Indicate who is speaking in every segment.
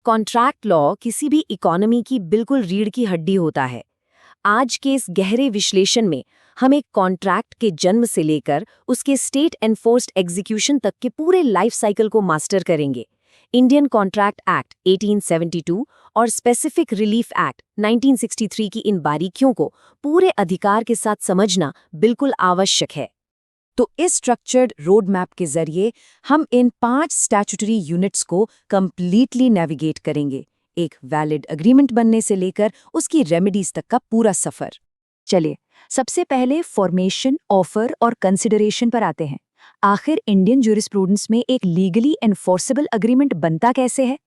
Speaker 1: Contract law किसी भी economy की बिल्कुल रीढ़ की हड्डी होता है। आज के इस गहरे विश्लेषण में हम एक कॉन्ट्रैक्ट के जन्म से लेकर उसके स्टेट एनफोर्स्ड एग्जीक्यूशन तक के पूरे लाइफ साइकिल को मास्टर करेंगे। इंडियन कॉन्ट्रैक्ट एक्ट 1872 और स्पेसिफिक रिलीफ एक्ट 1963 की इन बारीकियों को पूरे अधिकार के साथ समझना बिल्कुल आवश्यक है। तो इस स्ट्रक्चर्ड रोड मैप के जरिए हम इन 5 स्टैट्यूटरी यूनिट्स को कंप्लीटली नेविगेट करेंगे, एक वैलिड एग्रीमेंट बनने से लेकर उसकी रेमेडीज तक का पूरा सफर। चलिए सबसे पहले फॉर्मेशन, ऑफर और कंसिडरेशन पर आते हैं। आखिर इंडियन ज्यूरिस्प्रूडेंस में एक लीगली एनफोर्सेबल एग्रीमेंट बनता कैसे है?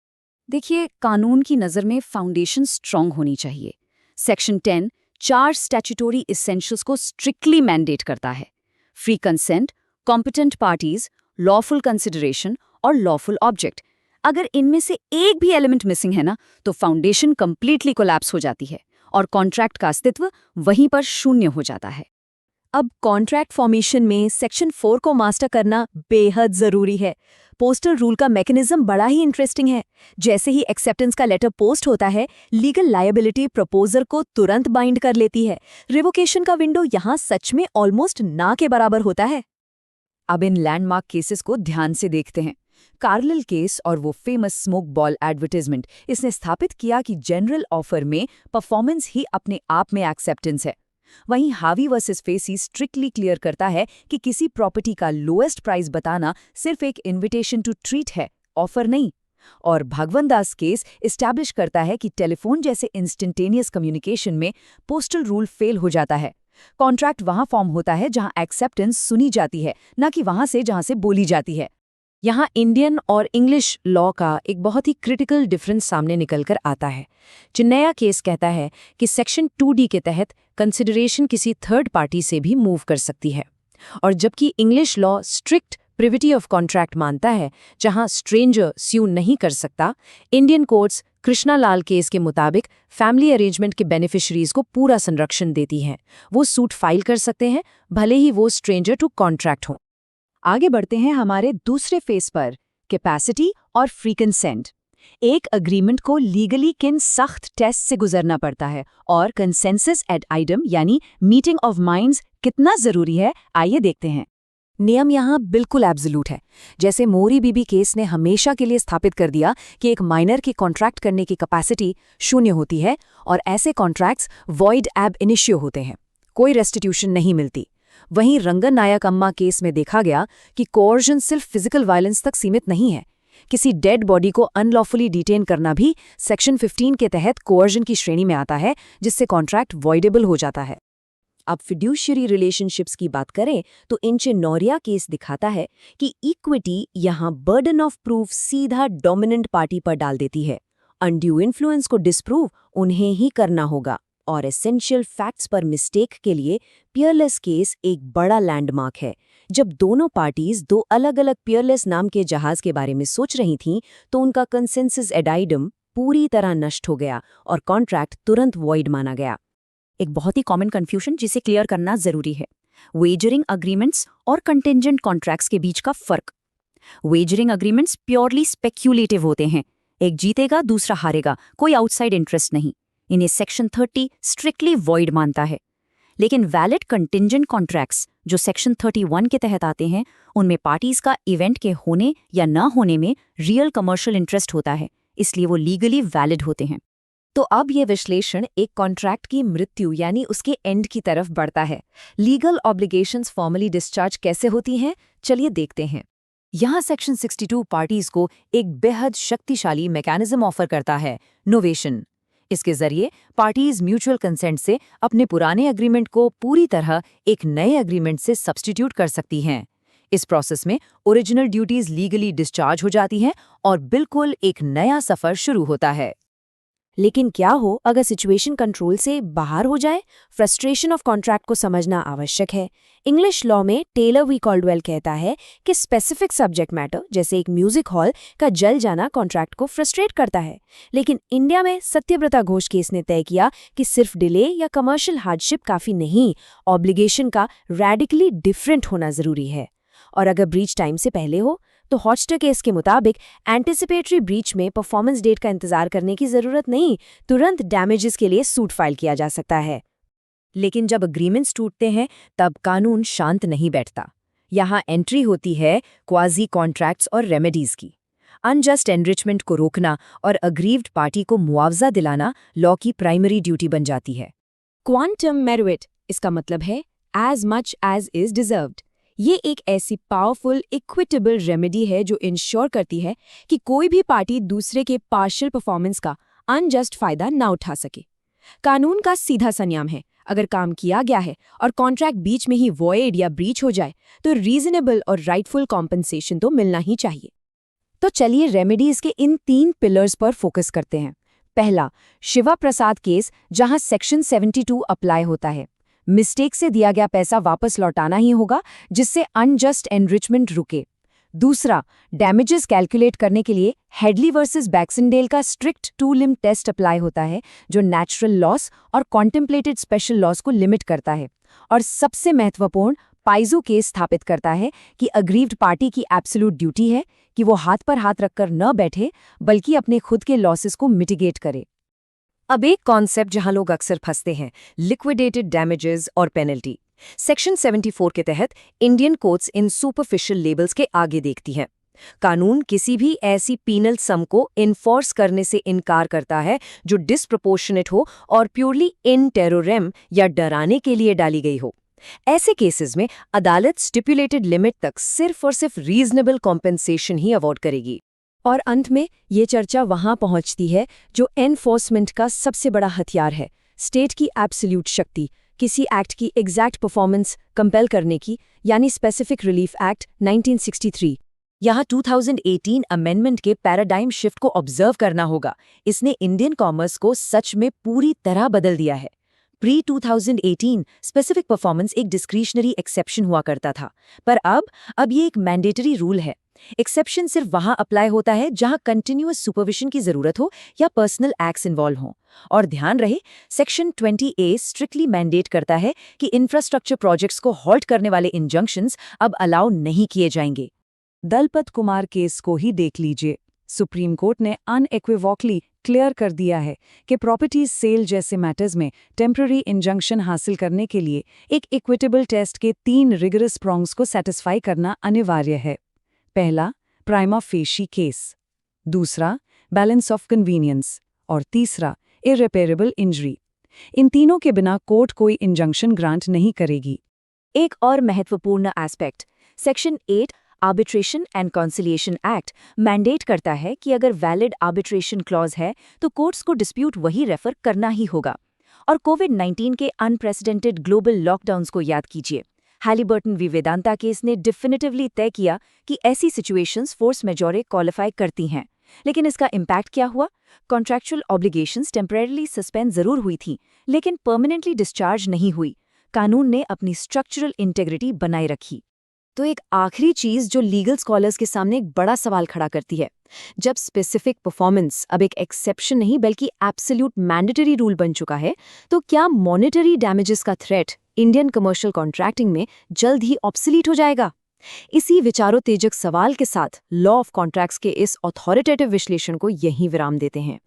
Speaker 2: देखिए, कानून की नज़र में फाउंडेशन स्ट्रांग होनी चाहिए। सेक्शन 10 4 स्टैट्यूटरी इसेंशियल्स को स्ट्रिक्टली मैंडेट करता है: free consent, competent parties, lawful consideration और लॉफुल ऑब्जेक्ट। अगर इनमें से एक भी एलिमेंट मिसिंग है ना, तो फाउंडेशन कंप्लीटली कोलैप्स हो जाती है और कॉन्ट्रैक्ट का अस्तित्व वहीं पर शून्य हो जाता है।
Speaker 1: अब कॉन्ट्रैक्ट फॉर्मेशन में सेक्शन 4 को मास्टर करना बेहद जरूरी है। पोस्टल रूल का मैकेनिज्म बड़ा ही इंटरेस्टिंग है। जैसे ही एक्सेप्टेंस का लेटर पोस्ट होता है, लीगल लायबिलिटी प्रपोजर को तुरंत बाइंड कर लेती है। रिवोकेशन का विंडो यहाँ सच में ऑलमोस्ट ना के बराबर होता है।
Speaker 2: अब इन लैंडमार्क केसेस को ध्यान से देखते हैं। कार्लिल केस और वो फेमस स्मोक बॉल एडवर्टाइजमेंट, इसने स्थापित किया कि जनरल ऑफर में परफॉर्मेंस ही अपने आप में एक्सेप्टेंस है। वहीं हावी वर्सेस फेसी स्ट्रिक्टली क्लियर करता है कि किसी प्रॉपर्टी का लोएस्ट प्राइस बताना सिर्फ एक इन्विटेशन टू ट्रीट है, ऑफर नहीं। और भगवंत दास केस इस्टेब्लिश करता है कि टेलीफोन जैसे इंस्टेंटेनियस कम्युनिकेशन में पोस्टल रूल फेल हो जाता है। कॉन्ट्रैक्ट वहां फॉर्म होता है जहां एक्सेप्टेंस सुनी जाती है, न कि वहां से जहां से बोली जाती है।
Speaker 1: यहाँ इंडियन और इंग्लिश लॉ का एक बहुत ही क्रिटिकल डिफरेंस सामने निकलकर आता है। चिन्नैया केस कहता है कि सेक्शन 2D के तहत कंसिडरेशन किसी थर्ड पार्टी से भी मूव कर सकती है, और जबकि English law strict privity of contract मानता है, जहां स्ट्रेंजर स्यू नहीं कर सकता। इंडियन कोर्ट्स कृष्णालाल केस के मुताबिक फैमिली अरेंजमेंट के बेनिफिशरीज को पूरा संरक्षण देती हैं। वो सूट फाइल कर सकते हैं, भले ही वो स्ट्रेंजर टू कॉन्ट्रैक्ट हो।
Speaker 2: आगे बढ़ते हैं हमारे दूसरे फेस पर, कैपेसिटी और फ्री कंसेंट। एक एग्रीमेंट को लीगली किन सख्त टेस्ट से गुजरना पड़ता है और कंसेंसस एड आइटम यानी मीटिंग ऑफ माइंड्स कितना जरूरी है, आइए देखते हैं।
Speaker 1: नियम यहाँ बिल्कुल एब्सोल्यूट है। जैसे मोरी बीबी केस ने हमेशा के लिए स्थापित कर दिया कि एक माइनर की कॉन्ट्रैक्ट करने की कैपेसिटी 0 होती है और ऐसे कॉन्ट्रैक्ट्स वॉइड एब इनिशियो होते हैं, कोई रेस्टिट्यूशन नहीं मिलती। वहीं रंगन नायक अम्मा केस में देखा गया कि कोर्जन सिर्फ फिजिकल वायलेंस तक सीमित नहीं है। किसी डेड बॉडी को अनलॉफुली डिटेन करना भी सेक्शन 15 के तहत कोर्जन की श्रेणी में आता है, जिससे कॉन्ट्रैक्ट वॉइडेबल हो जाता है। अब फिड्यूशियरी रिलेशनशिप्स की बात करें तो इंचेनोरिया केस दिखाता है कि इक्विटी यहाँ बर्डन ऑफ प्रूफ सीधा डोमिनेंट पार्टी पर डाल देती है। अनड्यू इन्फ्लुएंस को डिस्प्रूव उन्हें ही करना होगा, और एसेंशियल फैक्ट्स पर मिस्टेक के लिए पियरलेस केस एक बड़ा लैंडमार्क है। जब दोनों पार्टीज 2 अलग-अलग पियरलेस नाम के जहाज के बारे में सोच रही थीं, तो उनका कंसेंसस एडाइडम पूरी तरह नष्ट हो गया और कॉन्ट्रैक्ट तुरंत वॉइड माना गया।
Speaker 2: एक बहुत ही कॉमन कंफ्यूजन जिसे क्लियर करना जरूरी है, वेजरिंग अग्रीमेंट्स और कंटिंजेंट कॉन्ट्रैक्ट्स के बीच का फर्क। वेजरिंग अग्रीमेंट्स प्योरली स्पेक्यूलेटिव होते हैं, एक जीतेगा दूसरा हारेगा, कोई आउटसाइड इंटरेस्ट नहीं। इन्हें सेक्शन 30 स्ट्रिक्टली वॉइड मानता है। लेकिन वैलिड कंटिंजेंट कॉन्ट्रैक्ट्स जो सेक्शन 31 के तहत आते हैं, उनमें पार्टीज का इवेंट के होने या न होने में रियल कमर्शियल इंटरेस्ट होता है, इसलिए वो लीगली वैलिड होते हैं।
Speaker 1: तो अब ये विश्लेषण एक कॉन्ट्रैक्ट की मृत्यु यानी उसके एंड की तरफ बढ़ता है। लीगल ऑब्लिगेशंस फॉर्मली डिस्चार्ज कैसे होती हैं, चलिए देखते हैं। यहाँ सेक्शन 62 पार्टीज को एक बेहद शक्तिशाली मैकेनिज्म ऑफर करता है, नोवेशन। इसके जरिए पार्टीज म्यूचुअल कंसेंट से अपने पुराने एग्रीमेंट को पूरी तरह एक नए एग्रीमेंट से सब्स्टिट्यूट कर सकती हैं। इस प्रोसेस में ओरिजिनल ड्यूटीज लीगली डिस्चार्ज हो जाती हैं और बिल्कुल एक नया सफर शुरू होता है। लेकिन क्या हो अगर सिचुएशन कंट्रोल से बाहर हो जाए? फ्रस्ट्रेशन ऑफ कॉन्ट्रैक्ट को समझना आवश्यक है। इंग्लिश लॉ में टेलर वी कॉल्डवेल कहता है कि स्पेसिफिक सब्जेक्ट मैटर जैसे एक म्यूजिक हॉल का जल जाना कॉन्ट्रैक्ट को फ्रस्ट्रेट करता है। लेकिन इंडिया में सत्यव्रता घोष केस ने तय किया कि सिर्फ डिले या कमर्शियल हार्डशिप काफी नहीं, ऑब्लिगेशन का रेडिकली डिफरेंट होना जरूरी है। और अगर ब्रीच टाइम से पहले हो
Speaker 3: तो हॉटस्टर केस के मुताबिक एंटिसिपेटरी ब्रीच में परफॉर्मेंस डेट का इंतजार करने की जरूरत नहीं, तुरंत डैमेजेस के लिए सूट फाइल किया जा सकता है।
Speaker 2: लेकिन जब अग्रीमेंट्स टूटते हैं तब कानून शांत नहीं बैठता। यहाँ एंट्री होती है क्वाजी कॉन्ट्रैक्ट्स और रेमेडीज की। अनजस्ट एनरिचमेंट को रोकना और अग्रीव्ड पार्टी को मुआवजा दिलाना लॉ की प्राइमरी ड्यूटी बन जाती है।
Speaker 3: क्वांटम मेरिट, इसका मतलब है as much as is deserved. ये एक ऐसी पावरफुल इक्विटेबल रेमेडी है जो इंश्योर करती है कि कोई भी पार्टी दूसरे के पार्शियल परफॉर्मेंस का अनजस्ट फायदा ना उठा सके। कानून का सीधा सा नियम है, अगर काम किया गया है और कॉन्ट्रैक्ट बीच में ही वॉइड या ब्रीच हो जाए तो रीजनेबल और राइटफुल कॉम्पनसेशन तो मिलना ही चाहिए।
Speaker 2: तो चलिए रेमेडीज के इन 3 पिलर्स पर फोकस करते हैं। पहला, शिवा प्रसाद केस, जहां सेक्शन 72 अप्लाई होता है। मिस्टेक से दिया गया पैसा वापस लौटाना ही होगा, जिससे अनजस्ट एनरिचमेंट रुके। दूसरा, डैमेजेस कैलकुलेट करने के लिए हेडली वर्सेस बैक्सनडेल का स्ट्रिक्ट 2 लिम्ब टेस्ट अप्लाई होता है, जो नेचुरल लॉस और कॉन्टेम्पलेटेड स्पेशल लॉस को लिमिट करता है। और सबसे महत्वपूर्ण, पाइजो केस स्थापित करता है कि अग्रीव्ड पार्टी की एब्सोल्यूट ड्यूटी है कि वो हाथ पर हाथ रखकर न बैठे, बल्कि अपने खुद के लॉसेस को मिटिगेट करे।
Speaker 1: अब एक कॉन्सेप्ट जहां लोग अक्सर फंसते हैं, लिक्विडेटेड डैमेजेस और पेनल्टी। सेक्शन 74 के तहत Indian courts in superficial labels के आगे देखती हैं। कानून किसी भी ऐसी पीनल सम को इन्फोर्स करने से इनकार करता है जो डिसप्रोपोर्शनेट हो और प्योरली इन टेरोरेम या डराने के लिए डाली गई हो। ऐसे केसेस में अदालत स्टिपुलेटेड लिमिट तक सिर्फ और सिर्फ रीजनेबल कॉम्पेंसेशन ही अवॉर्ड करेगी।
Speaker 3: और अंत में ये चर्चा वहां पहुंचती है जो एनफोर्समेंट का सबसे बड़ा हथियार है, स्टेट की एब्सोल्यूट शक्ति, किसी एक्ट की एग्जैक्ट परफॉर्मेंस कंपेल करने की, यानी स्पेसिफिक रिलीफ एक्ट 1963।
Speaker 2: यहाँ 2018 अमेंडमेंट के पैराडाइम शिफ्ट को ऑब्जर्व करना होगा। इसने इंडियन कॉमर्स को सच में पूरी तरह बदल दिया है। प्री 2018 स्पेसिफिक परफॉर्मेंस एक डिस्क्रिशनरी एक्सेप्शन हुआ करता था, पर अब ये एक मैंडेटरी रूल है। एक्सेप्शन सिर्फ वहां अप्लाई होता है जहां कंटिन्यूअस सुपरविजन की जरूरत हो या पर्सनल एक्ट्स इन्वॉल्व हों। और ध्यान रहे, सेक्शन 20A स्ट्रिक्टली मैंडेट करता है कि इंफ्रास्ट्रक्चर प्रोजेक्ट्स को हॉल्ट करने वाले इंजंक्शंस अब अलाउ नहीं किए जाएंगे।
Speaker 4: दलपत कुमार केस को ही देख लीजिए। सुप्रीम कोर्ट ने अनइक्विवोकली क्लियर कर दिया है कि प्रॉपर्टीज सेल जैसे मैटर्स में टेम्पररी इंजंक्शन हासिल करने के लिए एक इक्विटेबल टेस्ट के 3 रिगरस प्रॉन्ग्स को सेटिस्फाई करना अनिवार्य है। पहला, प्राइमा फेशी केस। दूसरा, बैलेंस ऑफ कन्वीनियंस। और तीसरा, इररिपेरेबल इंजरी। इन तीनों के बिना कोर्ट कोई इंजंक्शन ग्रांट नहीं करेगी।
Speaker 3: एक और महत्वपूर्ण aspect, section 8 arbitration and conciliation act mandate करता है कि अगर वैलिड आर्बिट्रेशन क्लॉज है तो कोर्ट्स को डिस्प्यूट वही रेफर करना ही होगा। और कोविड-19 के अनप्रेसिडेंटेड ग्लोबल लॉकडाउन्स को याद कीजिए। हैलिबर्टन वी वेदांता केस ने डिफिनिटिवली तय किया कि ऐसी सिचुएशंस फोर्स मेजॉरे क्वालिफाई करती हैं। लेकिन इसका इम्पैक्ट क्या हुआ? कॉन्ट्रैक्चुअल ऑब्लिगेशंस टेम्परेरीली सस्पेंड जरूर हुई थी, लेकिन परमानेंटली डिस्चार्ज नहीं हुई। कानून ने अपनी स्ट्रक्चरल इंटेग्रिटी बनाए रखी।
Speaker 1: तो एक आखिरी चीज जो लीगल स्कॉलर्स के सामने एक बड़ा सवाल खड़ा करती है, जब स्पेसिफिक परफॉर्मेंस अब एक एक्सेप्शन नहीं बल्कि एब्सोल्यूट मैंडेटरी रूल बन चुका है, तो क्या मॉनेटरी डैमेजेस का थ्रेट इंडियन कमर्शियल कॉन्ट्रैक्टिंग में जल्द ही ऑब्सोलीट हो जाएगा? इसी विचारोत्तेजक सवाल के साथ लॉ ऑफ कॉन्ट्रैक्ट्स के इस अथॉरिटेटिव विश्लेषण को यहीं विराम देते हैं।